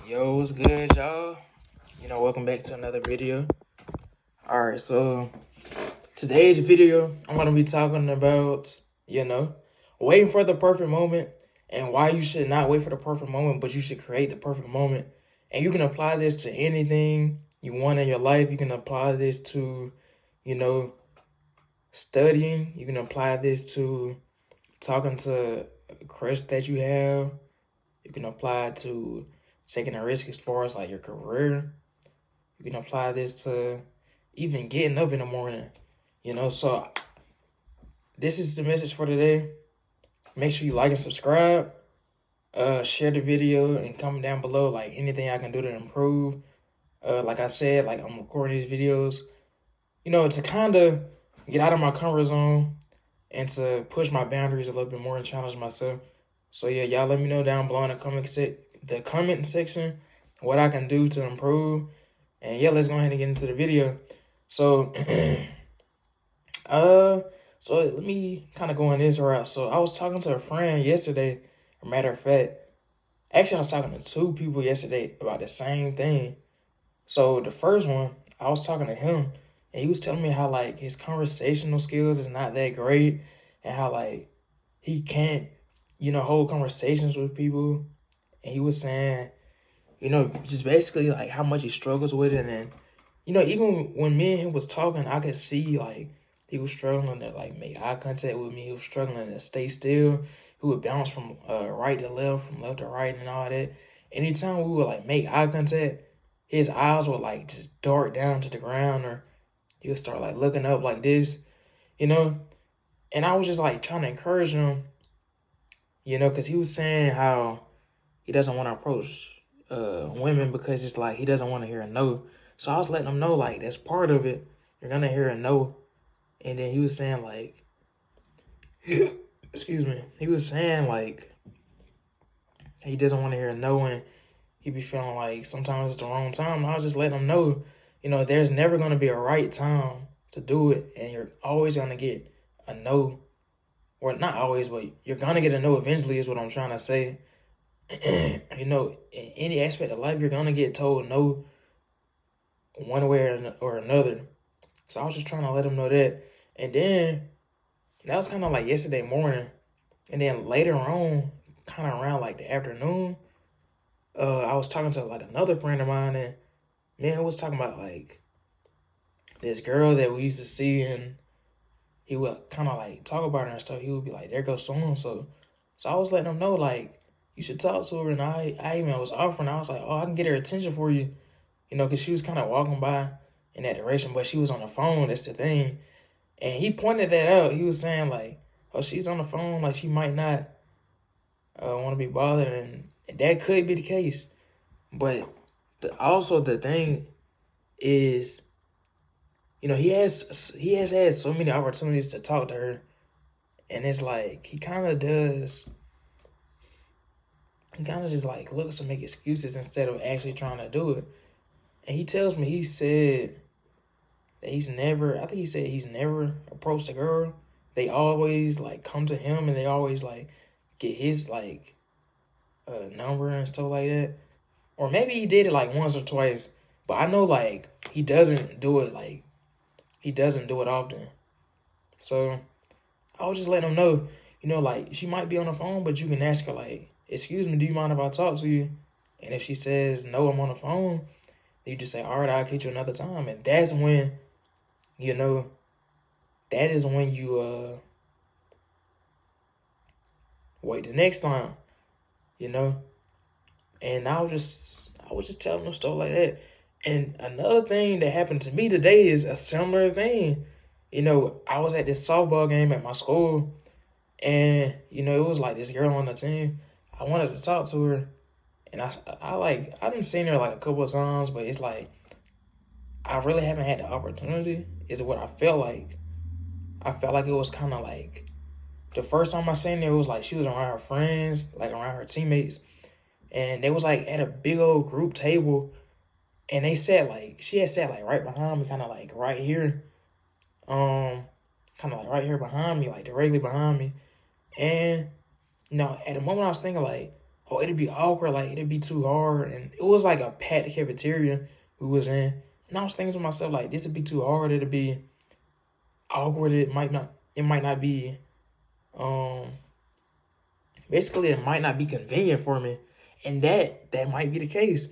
Yo, what's good, y'all? Welcome back to another video. Alright, so today's video, I'm going to be talking about, waiting for the perfect moment and why you should not wait for the perfect moment, but you should create the perfect moment. And you can apply this to anything you want in your life. You can apply this to, studying. You can apply this to talking to a crush that you have. You can apply it to taking a risk as far as like your career. You can apply this to even getting up in the morning, So this is the message for today. Make sure you like and subscribe. Share the video and comment down below like anything I can do to improve. Like I said, like I'm recording these videos, to kind of get out of my comfort zone and to push my boundaries a little bit more and challenge myself. So yeah, y'all let me know down below in the comment section what I can do to improve. And yeah, let's go ahead and get into the video. So, so let me kind of go in this route. So I was talking to a friend yesterday. As a matter of fact, actually I was talking to two people yesterday about the same thing. So the first one, I was talking to him, and he was telling me how like his conversational skills is not that great, and how like he can't, hold conversations with people. And he was saying, just basically like how much he struggles with it. And, even when me and him was talking, I could see like he was struggling to like make eye contact with me. He was struggling to stay still. He would bounce from right to left, from left to right and all that. Anytime we would like make eye contact, his eyes would like just dart down to the ground, or he would start like looking up like this, And I was just like trying to encourage him, because he was saying how he doesn't want to approach women because it's like he doesn't want to hear a no. So I was letting him know like that's part of it. You're gonna hear a no. And then he was saying like excuse me. He was saying like he doesn't want to hear a no, and he be feeling like sometimes it's the wrong time. And I was just letting him know, there's never gonna be a right time to do it, and you're always gonna get a no. Or not always, but you're gonna get a no eventually is what I'm trying to say. In any aspect of life, you're gonna get told no one way or another. So I was just trying to let him know that. And then that was kind of like yesterday morning. And then later on, kind of around like the afternoon, I was talking to like another friend of mine, and man was talking about like this girl that we used to see, and he would kind of like talk about her and stuff. He would be like, "There goes so and so." So I was letting him know like you should talk to her, and I even was offering. I was like, "Oh, I can get her attention for you," because she was kind of walking by in that direction, but she was on the phone. That's the thing. And he pointed that out. He was saying like, "Oh, she's on the phone. Like she might not want to be bothered," and that could be the case. But also the thing is, he has had so many opportunities to talk to her, and it's like he kind of just like looks to make excuses instead of actually trying to do it. And he tells me, he said that he's never approached a girl. They always like come to him, and they always like get his like number and stuff like that. Or maybe he did it like once or twice, but I know like he doesn't do it often. So I was just letting him know, like she might be on the phone, but you can ask her like, "Excuse me, do you mind if I talk to you?" And if she says no, I'm on the phone, you just say, "All right, I'll catch you another time." And that's when, that is when you wait the next time, And I was just telling them stuff like that. And another thing that happened to me today is a similar thing. I was at this softball game at my school, and it was like this girl on the team. I wanted to talk to her, and I didn't seen her like a couple of times, but it's like I really haven't had the opportunity. Is what I felt like. I felt like it was kind of like the first time I seen her, it was like she was around her friends, like around her teammates, and they was like at a big old group table, and she had sat like right behind me, kind of like right here, kind of like right here behind me, like directly behind me. And at the moment I was thinking like, it'd be awkward, like it'd be too hard. And it was like a packed cafeteria we was in. And I was thinking to myself, like, this would be too hard, it'd be awkward, it might not be um basically it might not be convenient for me. And that might be the case.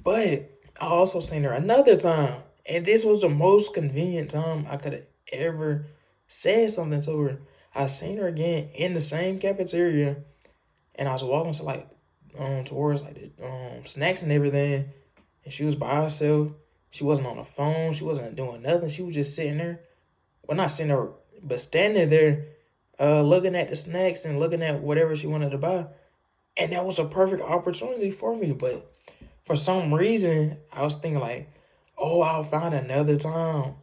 But I also seen her another time. And this was the most convenient time I could have ever said something to her. I seen her again in the same cafeteria, and I was walking to like towards like the snacks and everything, and she was by herself. She wasn't on the phone. She wasn't doing nothing. She was just sitting there. Well, not sitting there, but standing there, looking at the snacks and looking at whatever she wanted to buy. And that was a perfect opportunity for me. But for some reason, I was thinking like, oh, I'll find another time.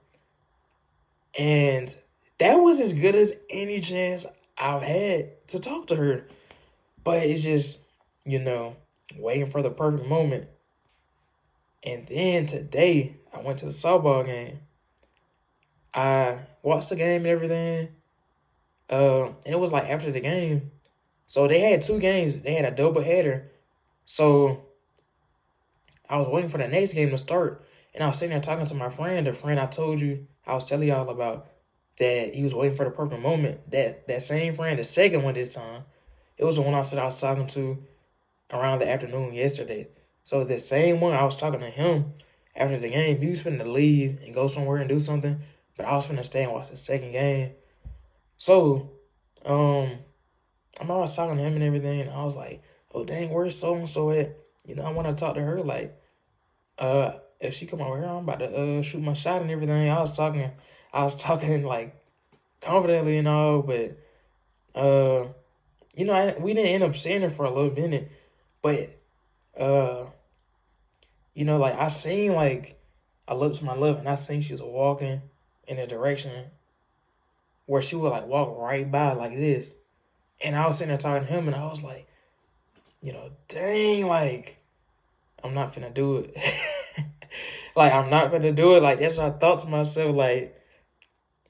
And that was as good as any chance I've had to talk to her. But it's just, waiting for the perfect moment. And then today, I went to the softball game. I watched the game and everything. And it was like after the game. So they had two games. They had a double header. So I was waiting for the next game to start. And I was sitting there talking to my friend, the friend I told you, I was telling y'all about, that he was waiting for the perfect moment. That same friend, the second one this time, it was the one I said I was talking to around the afternoon yesterday. So the same one, I was talking to him after the game. He was finna leave and go somewhere and do something, but I was finna stay and watch the second game. So, I was talking to him and everything, and I was like, oh dang, where's so and so at? I want to talk to her. Like, if she come over here, I'm about to shoot my shot and everything. I was talking like confidently and all, but we didn't end up seeing her for a little minute, but like I seen, like, I looked to my left and I seen she was walking in a direction where she would like walk right by like this, and I was sitting there talking to him, and I was like, dang, like, I'm not finna do it. Like, I'm not finna do it. Like, that's what I thought to myself. Like,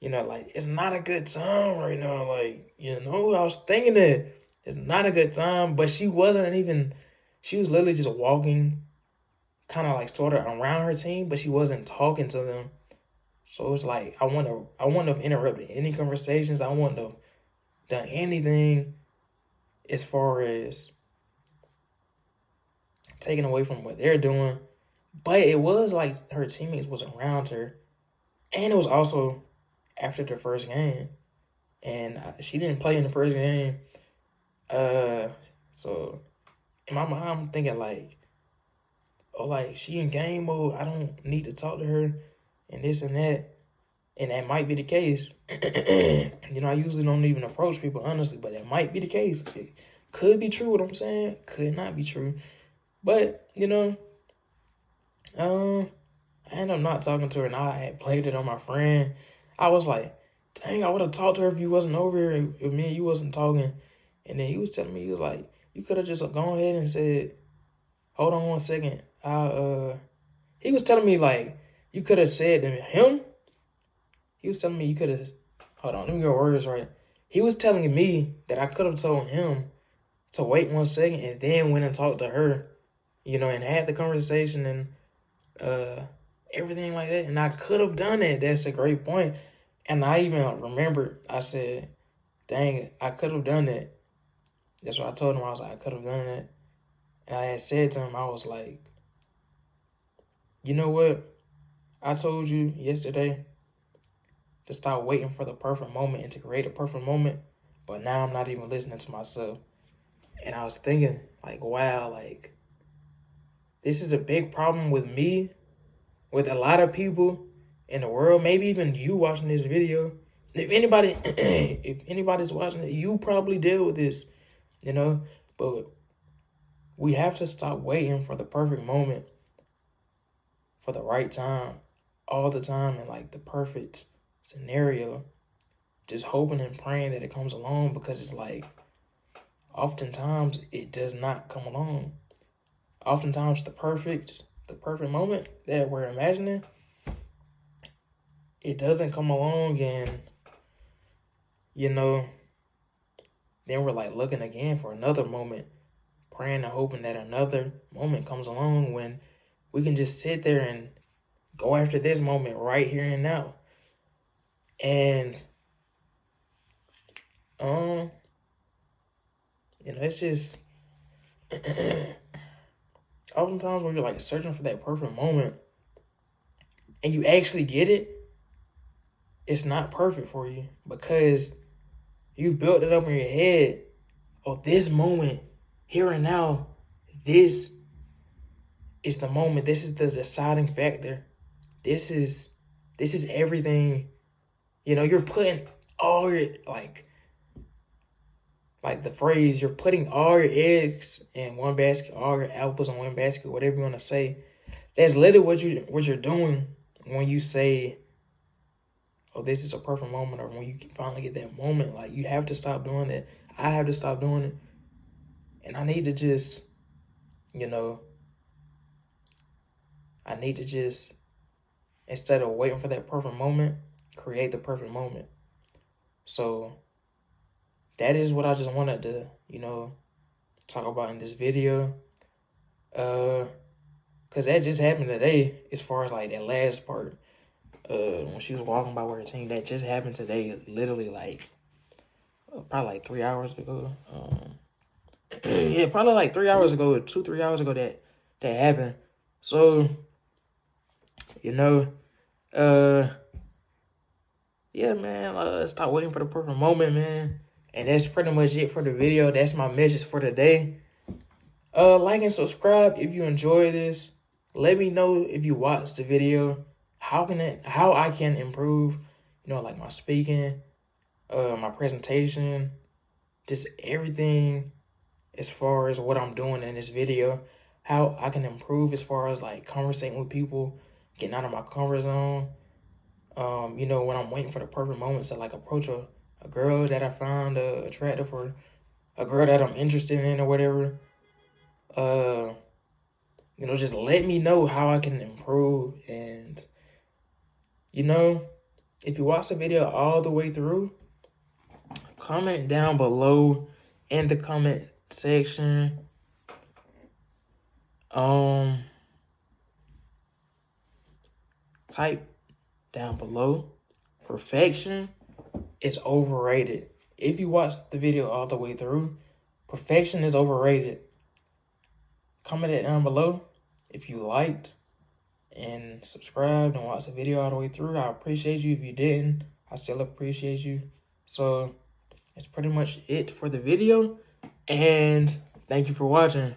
like, it's not a good time right now. Like, I was thinking that it's not a good time. But she was literally just walking kind of like sort of around her team, but she wasn't talking to them. So it's like, I wouldn't have interrupted any conversations. I wouldn't have done anything as far as taking away from what they're doing. But it was like her teammates was around her. And it was also after the first game. And she didn't play in the first game. So in my mind, I'm thinking like, oh, like, she in game mode. I don't need to talk to her and this and that. And that might be the case. I usually don't even approach people, honestly, but that might be the case. It could be true, what I'm saying. Could not be true. But, I ended up not talking to her, and I had blamed it on my friend. I was like, dang, I would have talked to her if you wasn't over here, if me and you wasn't talking. And then he was telling me, he was like, you could have just gone ahead and said, hold on 1 second. He was telling me, like, you could have said to him. He was telling me you could have, hold on, let me get words right. He was telling me that I could have told him to wait 1 second and then went and talked to her, and had the conversation and everything like that. And I could have done it. That's a great point. And I even remember I said, dang, I could have done that. That's what I told him. I was like, I could have done that. And I had said to him, I was like, you know what? I told you yesterday to stop waiting for the perfect moment and to create a perfect moment. But now I'm not even listening to myself. And I was thinking, like, wow, like, this is a big problem with me, with a lot of people in the world, maybe even you watching this video. If anybody's watching it, you probably deal with this, but we have to stop waiting for the perfect moment, for the right time, all the time, and like the perfect scenario, just hoping and praying that it comes along, because it's like, oftentimes it does not come along. Oftentimes the perfect moment that we're imagining, it doesn't come along, and then we're like looking again for another moment, praying and hoping that another moment comes along when we can just sit there and go after this moment right here and now. And it's just oftentimes when you're like searching for that perfect moment and you actually get it, it's not perfect for you because you built it up in your head. Oh, this moment, here and now, this is the moment. This is the deciding factor. This is everything. You're putting all your like the phrase, you're putting all your eggs in one basket, all your apples in one basket, whatever you want to say. That's literally what you're doing when you say, oh, this is a perfect moment, or when you finally get that moment. Like, you have to stop doing that. I have to stop doing it. And I need to just, instead of waiting for that perfect moment, create the perfect moment. So that is what I just wanted to, talk about in this video. Because that just happened today, as far as like that last part. When she was walking by where her team, that just happened today, literally probably like 3 hours ago. Yeah, probably like 3 hours ago, 2-3 hours ago that happened. So, yeah, man, stop waiting for the perfect moment, man. And that's pretty much it for the video. That's my message for today. Like and subscribe if you enjoy this. Let me know if you watched the video how I can improve, like my speaking, my presentation, just everything as far as what I'm doing in this video, how I can improve as far as like conversating with people, getting out of my comfort zone. When I'm waiting for the perfect moments to like approach a girl that I found attractive, or a girl that I'm interested in, or whatever. Just let me know how I can improve. And, if you watch the video all the way through, comment down below in the comment section. Type down below, perfection is overrated. If you watch the video all the way through, perfection is overrated. Comment it down below if you liked, and subscribe and watch the video all the way through. I appreciate you. If you didn't, I still appreciate you. So that's pretty much it for the video, and thank you for watching.